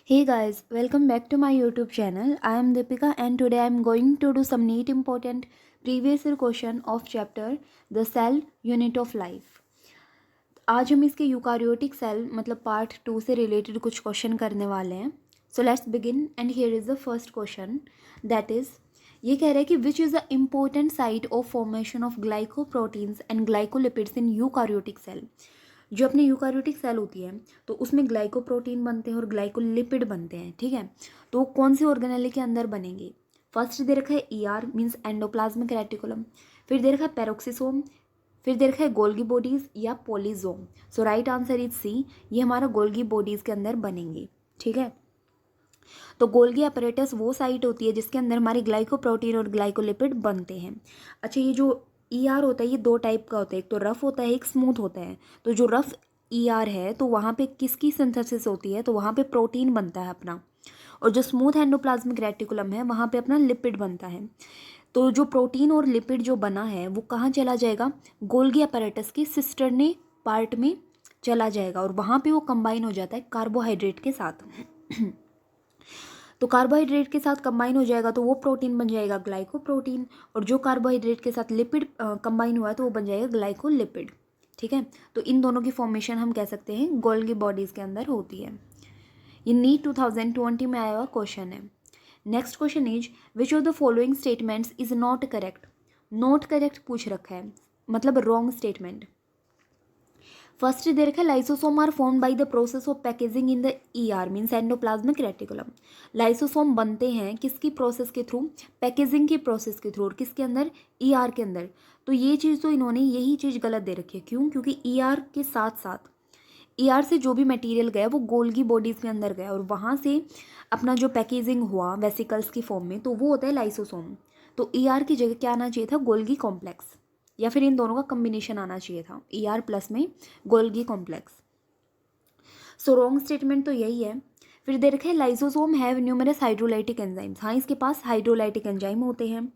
Hey guys, welcome back to my YouTube channel. I am Deepika and today I am going to do some neat important previous year question of chapter The Cell Unit of Life. आज हम इसके eukaryotic cell मतलब part 2 से related कुछ question करने वाले हैं. So let's begin and here is the first question that is ये कह रहा है कि which is the important site of formation of glycoproteins and glycolipids in eukaryotic cell. जो अपनी यूकारियोटिक सेल होती है तो उसमें ग्लाइकोप्रोटीन बनते हैं और ग्लाइकोलिपिड बनते हैं. ठीक है, तो वो कौन सी ऑर्गेनेली के अंदर बनेंगे? फर्स्ट दे रखा है ER मीन्स एंडोप्लाज्मिक रेटिकुलम, फिर दे रखा है पेरोक्सिसोम, फिर दे रखा है गोल्गी बॉडीज़ या polysome. So right answer is c, ये हमारा गोल्गी बॉडीज़ के अंदर बनेंगे. ठीक है, तो गोल्गी अपरेटस वो साइट होती है जिसके अंदर हमारी ग्लाइकोप्रोटीन और ग्लाइकोलिपिड बनते हैं. अच्छा, ये जो ER होता है ये दो टाइप का होता है, एक तो रफ होता है एक स्मूथ होता है. तो जो रफ ER है तो वहाँ पे किसकी सिंथेसिस होती है? तो वहाँ पे प्रोटीन बनता है अपना, और जो स्मूथ एंडोप्लाज्मिक रेटिकुलम है वहाँ पे अपना लिपिड बनता है. तो जो प्रोटीन और लिपिड जो बना है वो कहाँ चला जाएगा? गोल्गी अपैरेटस की सिस्टर्नी पार्ट में चला जाएगा और वहाँ पे वो कंबाइन हो जाता है कार्बोहाइड्रेट के साथ. तो कार्बोहाइड्रेट के साथ कंबाइन हो जाएगा तो वो प्रोटीन बन जाएगा ग्लाइकोप्रोटीन, और जो कार्बोहाइड्रेट के साथ लिपिड कंबाइन हुआ है तो वो बन जाएगा ग्लाइकोलिपिड. ठीक है, तो इन दोनों की फॉर्मेशन हम कह सकते हैं गोल्गी बॉडीज़ के अंदर होती है. ये नीट 2020 में आया हुआ क्वेश्चन है. Next question is which of the following statements is not correct. Not correct पूछ रखा है, मतलब रॉन्ग स्टेटमेंट. फर्स्ट दे रखा है lysosome are form by the process of packaging in the ER means endoplasmic reticulum. Lysosome बनते हैं किसकी प्रोसेस के थ्रू? पैकेजिंग की प्रोसेस के थ्रू, और किसके अंदर? ER के अंदर. तो ये चीज़ तो इन्होंने यही चीज़ गलत दे रखी है. क्यों? क्योंकि ER के साथ साथ ER से जो भी मटेरियल गया वो गोल्गी बॉडीज़ के अंदर गया और वहाँ से अपना जो पैकेजिंग हुआ वेसिकल्स की फॉर्म में, तो वो होता है लाइसोसोम. तो ER की जगह क्या आना चाहिए था? गोल्गी कॉम्प्लेक्स, या फिर इन दोनों का कम्बिनेशन आना चाहिए था, ER प्लस में Golgi complex. So wrong statement तो यही है. फिर दे रखा है lysosome have numerous hydrolytic enzymes. हाँ, इसके पास हाइड्रोलाइटिक एंजाइम होते हैं,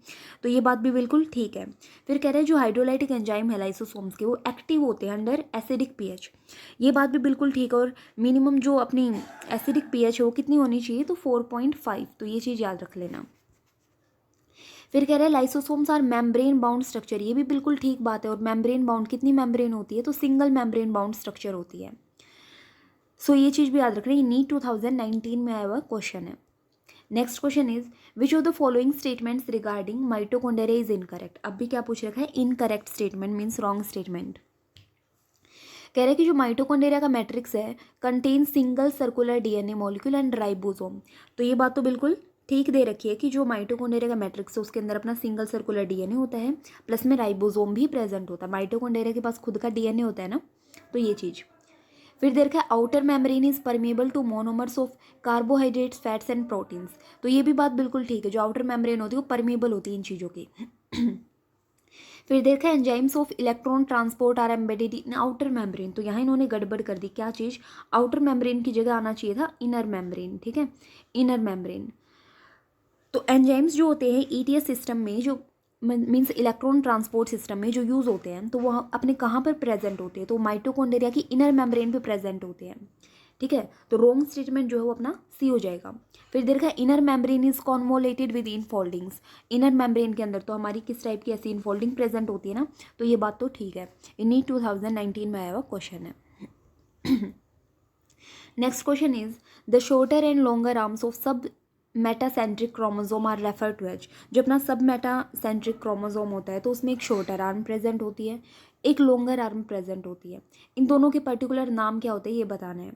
तो ये बात भी बिल्कुल ठीक है. फिर कह रहे हैं जो हाइड्रोलाइटिक एंजाइम है लाइसोसोम्स के वो एक्टिव होते हैं अंडर एसिडिक pH. ये बात भी बिल्कुल ठीक है, और मिनिमम जो अपनी एसिडिक pH है वो कितनी होनी चाहिए? तो 4.5. तो ये चीज़ याद रख लेना. फिर कह रहे हैं lysosomes are membrane bound structure. ये भी बिल्कुल ठीक बात है, और मेम्ब्रेन बाउंड कितनी मेम्ब्रेन होती है? तो सिंगल मेम्ब्रेन बाउंड स्ट्रक्चर होती है. सो ये चीज़ भी याद रखना, ये नीट 2019 में आया हुआ क्वेश्चन है. Next question is which of the following statements regarding mitochondria is incorrect. अब भी क्या पूछ रखा है? Incorrect statement means wrong statement. कह रहे हैं कि जो माइटोकॉन्ड्रिया का मैट्रिक्स है contain single circular DNA molecule and ribosome. तो ये बात तो बिल्कुल ठीक दे रखी है कि जो माइटोकॉन्ड्रिया का मैट्रिक्स है उसके अंदर अपना सिंगल सर्कुलर DNA होता है, प्लस में राइबोसोम भी प्रेजेंट होता है. माइटोकॉन्ड्रिया के पास खुद का DNA होता है ना, तो ये चीज़. फिर देर का outer membrane is permeable to monomers of carbohydrates fats and proteins. तो ये भी बात बिल्कुल ठीक है, जो आउटर मेम्ब्रेन होती है वो परमेबल होती है इन चीज़ों की. फिर देखा enzymes of electron transport are embedded in outer membrane. तो यहाँ इन्होंने गड़बड़ कर दी. क्या चीज़? आउटर मेम्ब्रेन की जगह आना चाहिए था इनर मेम्ब्रेन. ठीक है, इनर मेम्ब्रेन. तो एंजाइम्स जो होते हैं ETS सिस्टम में, जो मीन्स इलेक्ट्रॉन ट्रांसपोर्ट सिस्टम में जो यूज़ होते हैं, तो वह अपने कहाँ पर प्रेजेंट होते हैं? तो माइटोकॉन्ड्रिया की इनर मेम्ब्रेन पे प्रेजेंट होते हैं. ठीक है, तो रॉन्ग स्टेटमेंट जो है वो अपना सी हो जाएगा. फिर देखा inner membrane is convoluted with in foldings. Inner membrane के अंदर तो हमारी किस टाइप की ऐसी इनफोल्डिंग प्रेजेंट होती है ना, तो ये बात तो ठीक है. ये नीट 2019 में आया हुआ क्वेश्चन है. Next question is the shorter and longer arms of submetacentric chromosome are refer to as. जो अपना सब मेटासेंट्रिक क्रोमोसोम होता है तो उसमें एक शॉर्टर आर्म प्रेजेंट होती है, एक लॉन्गर आर्म प्रेजेंट होती है. इन दोनों के पर्टिकुलर नाम क्या होते हैं ये बताना है.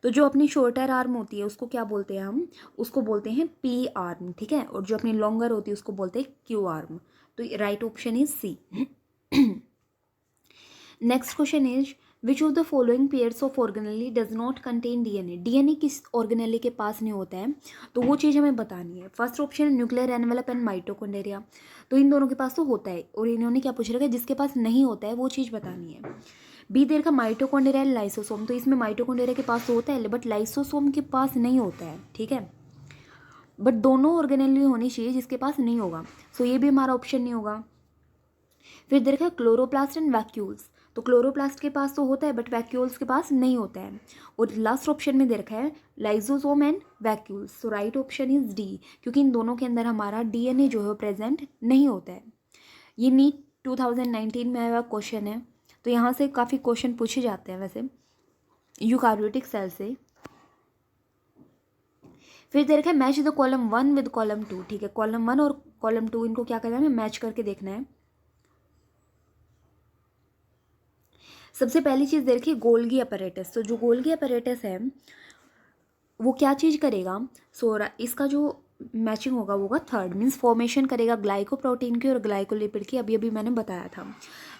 तो जो अपनी शॉर्टर आर्म होती है उसको क्या बोलते हैं? हम उसको बोलते हैं P आर्म. ठीक है, और जो अपनी लॉन्गर होती है उसको बोलते हैं Q आर्म. तो right option is c. Next question is which of the following pairs of organelle does not contain DNA. DNA किस ऑर्गेनेली के पास नहीं होता है, तो वो चीज़ हमें बतानी है. फर्स्ट ऑप्शन है न्यूक्लियर एनवेलप एंड माइटोकॉन्ड्रिया. तो इन दोनों के पास तो होता है, और इन्होंने क्या पूछ रखा है? जिसके पास नहीं होता है वो चीज़ बतानी है. बी देर का माइटोकॉन्ड्रिया एंड लाइसोसोम. तो इसमें माइटोकॉन्ड्रिया के पास तो होता है बट लाइसोसोम के पास नहीं होता है. ठीक है, बट दोनों ऑर्गेनेली होनी चाहिए जिसके पास नहीं होगा. सो ये भी हमारा ऑप्शन नहीं होगा. फिर देखा क्लोरोप्लास्ट एंड वैक्यूल्स. तो क्लोरोप्लास्ट के पास तो होता है बट वैक्यूल्स के पास नहीं होता है। और लास्ट ऑप्शन में दे रखा है lysosome and vacuoles, so right option is D, क्योंकि इन दोनों के अंदर हमारा डीएनए जो है वो प्रेजेंट नहीं होता है। ये नीट 2019 में आया हुआ क्वेश्चन है, तो यहाँ से काफ़ी क्वेश्चन पूछे जाते हैं वैसे यूकार्योटिक सेल से। फिर दे रखा है match the column 1 with column 2, ठीक है, कॉलम 1 और कॉलम 2 इनको क्या करना है, मैच करके देखना है। सबसे पहली चीज़ दे रखी है गोल्गी अपैरेटस, तो जो गोल्गी अपैरेटस है वो क्या चीज़ करेगा, इसका जो मैचिंग होगा वो होगा थर्ड, मीन्स फॉर्मेशन करेगा ग्लाइकोप्रोटीन की और ग्लाइकोलिपिड की, अभी अभी मैंने बताया था।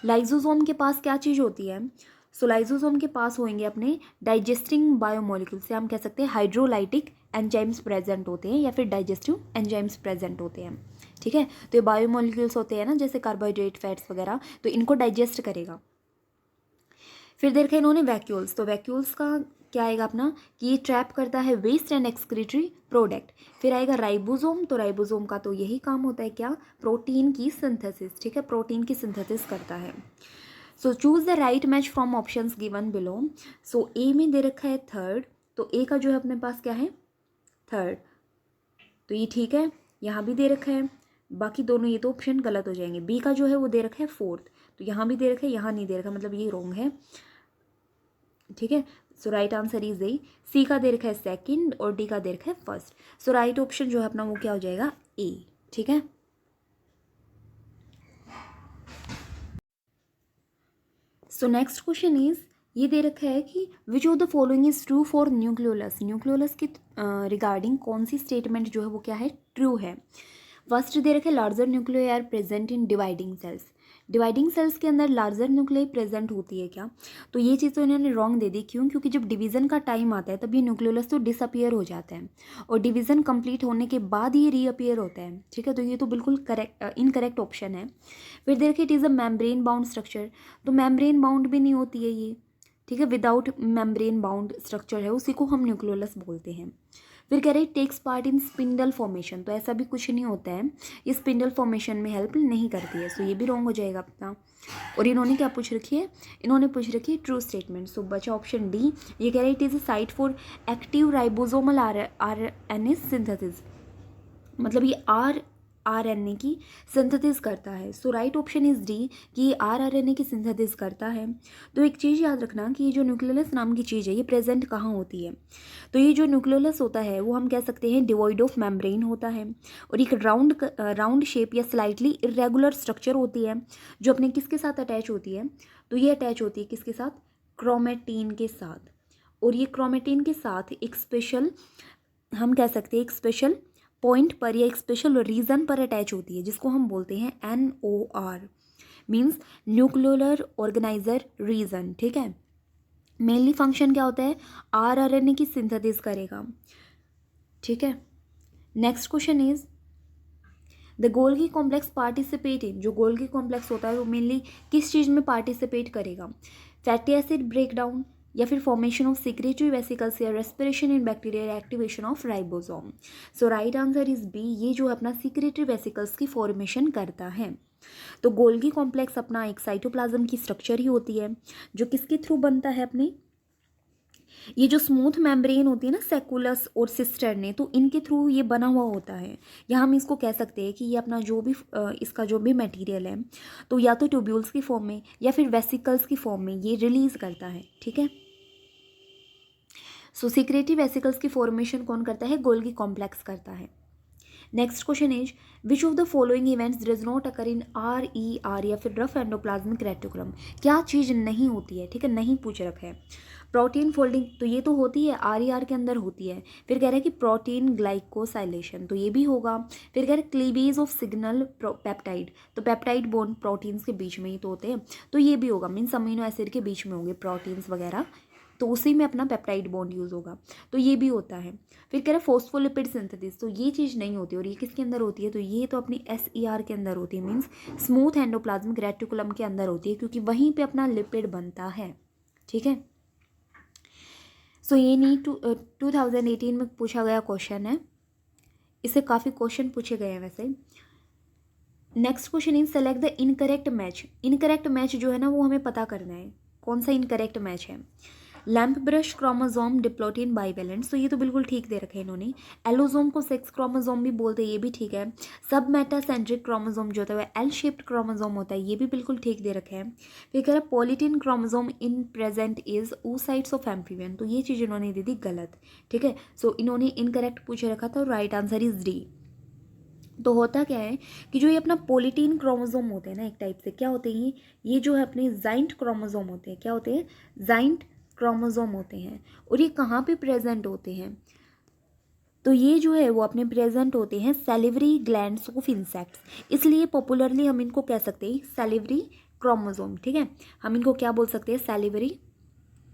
लाइजोसोम के पास क्या चीज़ होती है, सो लाइजोसोम के पास होंगे अपने डाइजेस्टिंग बायोमोलिक्यूल, से हम कह सकते हैं हाइड्रोलाइटिक एंजाइम्स प्रेजेंट होते हैं या फिर डाइजेस्टिव एंजाइम्स प्रेजेंट होते हैं, ठीक है। तो ये बायोमोलिक्यूल्स होते हैं ना, जैसे कार्बोहाइड्रेट, फैट्स वगैरह, तो इनको डाइजेस्ट करेगा। फिर देखा इन्होंने वैक्यूल्स, तो वैक्यूल्स का क्या आएगा अपना कि ये ट्रैप करता है वेस्ट एंड एक्सक्रीटरी प्रोडक्ट। फिर आएगा राइबोसोम, तो राइबोसोम का तो यही काम होता है क्या, प्रोटीन की सिंथेसिस, ठीक है, प्रोटीन की सिंथेसिस करता है। So choose the right match from options given below. So A में दे रखा है थर्ड, तो ए का जो है अपने पास क्या है थर्ड, तो ये ठीक है, यहाँ भी दे रखा है, बाकी दोनों ये तो ऑप्शन गलत हो जाएंगे। बी का जो है वो दे रखा है फोर्थ, तो यहाँ भी दे रखा है, यहाँ नहीं दे रखा, मतलब ये रॉन्ग है, ठीक है। So right answer is a. सी का दे रखा है सेकंड और डी का दे रखा है फर्स्ट, सो राइट ऑप्शन जो है अपना वो क्या हो जाएगा ए, ठीक है। सो नेक्स्ट क्वेश्चन इज, ये दे रखा है कि विच of the following is true for nucleolus, nucleolus की रिगार्डिंग कौन सी स्टेटमेंट जो है वो क्या है ट्रू है। फर्स्ट दे रखा है larger nuclei are present in dividing cells, dividing cells के अंदर लार्जर न्यूक्लियाई प्रेजेंट होती है क्या, तो ये चीज़ तो इन्होंने रॉन्ग दे दी, क्यों, क्योंकि जब डिवीज़न का टाइम आता है तब ये न्यूक्लियोलस तो डिसअपियर हो जाता है और डिवीज़न कंप्लीट होने के बाद ये रीअपियर होता है, ठीक है, तो ये तो बिल्कुल करेक्ट इनकरेक्ट ऑप्शन है। फिर देखिए it is a membrane bound structure, तो मेम्ब्रेन बाउंड भी नहीं होती है ये, ठीक है, विदाउट मेम्ब्रेन बाउंड स्ट्रक्चर है, उसी को हम न्यूक्लियोलस बोलते हैं। फिर कह रहे takes part in spindle formation, तो ऐसा भी कुछ नहीं होता है, ये स्पिंडल फॉर्मेशन में हेल्प नहीं करती है, सो ये भी रॉन्ग हो जाएगा अपना। और इन्होंने क्या पूछ रखी है, इन्होंने पूछ रखी है ट्रू स्टेटमेंट, सो बचा ऑप्शन डी। ये कह रहे it is a site for active ribosomal RNA synthesis, मतलब ये आरएनए की सिंथेसिस करता है, so right option is D कि ये आरएनए की सिंथेसिस करता है। तो एक चीज़ याद रखना कि ये जो न्यूक्लियोलस नाम की चीज़ है ये प्रेजेंट कहाँ होती है, तो ये जो न्यूक्लियोलस होता है वो हम कह सकते हैं डिवॉइड ऑफ मेम्ब्रेन होता है और एक राउंड शेप या स्लाइटली इरेगुलर स्ट्रक्चर होती है जो अपने किसके साथ अटैच होती है, तो ये अटैच होती है किसके साथ, क्रोमेटिन के साथ, और ये क्रोमेटिन के साथ एक स्पेशल, हम कह सकते हैं एक स्पेशल पॉइंट पर या एक स्पेशल रीजन पर अटैच होती है जिसको हम बोलते हैं NOR, means nucleolar organiser region, ठीक है। मेनली फंक्शन क्या होता है, आरएनए की सिंथेसिस करेगा, ठीक है। Next question is the Golgi complex participate in, जो गोल्गी कॉम्प्लेक्स होता है वो मेनली किस चीज़ में पार्टिसिपेट करेगा, फैटी एसिड ब्रेकडाउन या फिर फॉर्मेशन ऑफ सिक्रेटरी वेसिकल्स या रेस्पिरेशन इन बैक्टीरिया या activation of ribosome, so right answer is b, ये जो अपना सिक्रेटरी वेसिकल्स की फॉर्मेशन करता है। तो गोल्गी कॉम्प्लेक्स अपना एक साइटोप्लाज्म की स्ट्रक्चर ही होती है जो किसके थ्रू बनता है अपने, ये जो स्मूथ मेम्ब्रेन होती है ना सेकुलस और सिस्टर्ने, तो इनके थ्रू ये बना हुआ होता है, या हम इसको कह सकते हैं कि ये अपना जो भी इसका जो भी मटेरियल है तो या तो ट्यूब्यूल्स की फॉर्म में या फिर वेसिकल्स की फॉर्म में ये रिलीज करता है, ठीक है। सो सिक्रेटरी वेसिकल्स की फॉर्मेशन कौन करता है, गोल्गी कॉम्प्लेक्स करता है। Next question is which of the following events does not occur in RER या फिर रफ एंडोप्लाज्मिक रेटिकुलम, क्या चीज़ नहीं होती है, ठीक है, नहीं पूछ रखा है। प्रोटीन फोल्डिंग, तो ये तो होती है RER के अंदर होती है। फिर कह रहे हैं कि प्रोटीन ग्लाइकोसाइलेशन, तो ये भी होगा। फिर कह रहे हैं क्लीवेज ऑफ सिग्नल पेप्टाइड, तो पेप्टाइड बॉन्ड प्रोटीन्स के बीच में ही तो होते हैं, तो ये भी होगा, मीन्स अमीनो एसिड के बीच में होंगे प्रोटीन्स वगैरह, तो उसी में अपना पेप्टाइड बॉन्ड यूज़ होगा, तो ये भी होता है। फिर कह रहे हैं फोस्फोलिपिड सिंथेसिस, तो ये चीज़ नहीं होती, और ये किसके अंदर होती है, तो ये तो अपनी SER के अंदर होती है, मीन्स स्मूथ एंडोप्लाज्मिक रेटिकुलम के अंदर होती है, क्योंकि वहीं पे अपना लिपिड बनता है, ठीक है। सो ये नीट 2018 में पूछा गया क्वेश्चन है, इससे काफ़ी क्वेश्चन पूछे गए हैं वैसे। Next question is select the incorrect match. Incorrect match जो है ना वो हमें पता करना है, कौन सा इनकरेक्ट मैच है। Lamp brush chromosome diplotene bivalent, तो ये तो बिल्कुल ठीक दे रखे हैं इन्होंने। एलोसोम को सेक्स क्रोमोसोम भी बोलते हैं, ये भी ठीक है। सब मेटासेंट्रिक क्रोमोसोम जो होता है एल शेप्ड क्रोमोसोम होता है, ये भी बिल्कुल ठीक दे रखे हैं। फिर कह रहा है polytene chromosome in present is oocytes of amphibian, तो ये चीज़ इन्होंने दे दी गलत, ठीक है। सो इन्होंने इनकरेक्ट पूछ रखा था, राइट आंसर इज डी। तो होता क्या है कि जो ये अपना पोलिटीन क्रोमोसोम होते हैं ना, एक टाइप से क्या होते हैं ये जो है अपने जाइंट क्रोमोसोम होते हैं, क्या होते हैं, जाइंट क्रोमोसोम होते हैं। और ये कहाँ पे प्रेजेंट होते हैं, तो ये जो है वो अपने प्रेजेंट होते हैं सैलिवरी ग्लैंड्स ऑफ इंसेक्ट्स, इसलिए पॉपुलरली हम इनको कह सकते हैं सैलिवरी क्रोमोसोम, ठीक है। हम इनको क्या बोल सकते हैं, सैलिवरी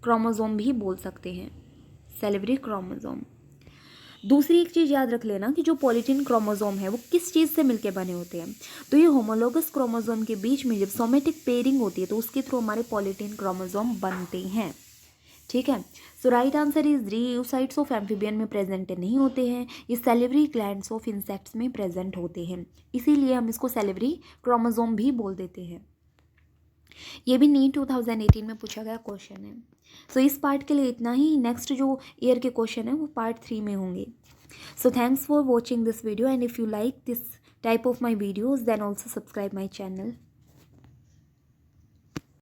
क्रोमोसोम भी बोल सकते हैं, सैलिवरी क्रोमोसोम। दूसरी एक चीज़ याद रख लेना कि जो पॉलीटिन क्रोमोसोम है वो किस चीज़ से मिलके बने होते हैं, तो ये होमोलोगस क्रोमोसोम के बीच में जब सोमेटिक पेयरिंग होती है तो उसके थ्रू हमारे पॉलीटिन क्रोमोसोम बनते हैं, ठीक है। So right answer is D, oocytes of amphibian में प्रेजेंट नहीं होते हैं, ये सैलिवरी ग्लैंड्स ऑफ इंसेक्ट्स में प्रेजेंट होते हैं, इसीलिए हम इसको सैलिवरी क्रोमोसोम भी बोल देते हैं। ये भी नीट 2018 में पूछा गया क्वेश्चन है। सो इस पार्ट के लिए इतना ही, नेक्स्ट जो ईयर के क्वेश्चन है वो पार्ट 3 में होंगे। So thanks for watching this video, and if you like this type of my videos then also subscribe my channel.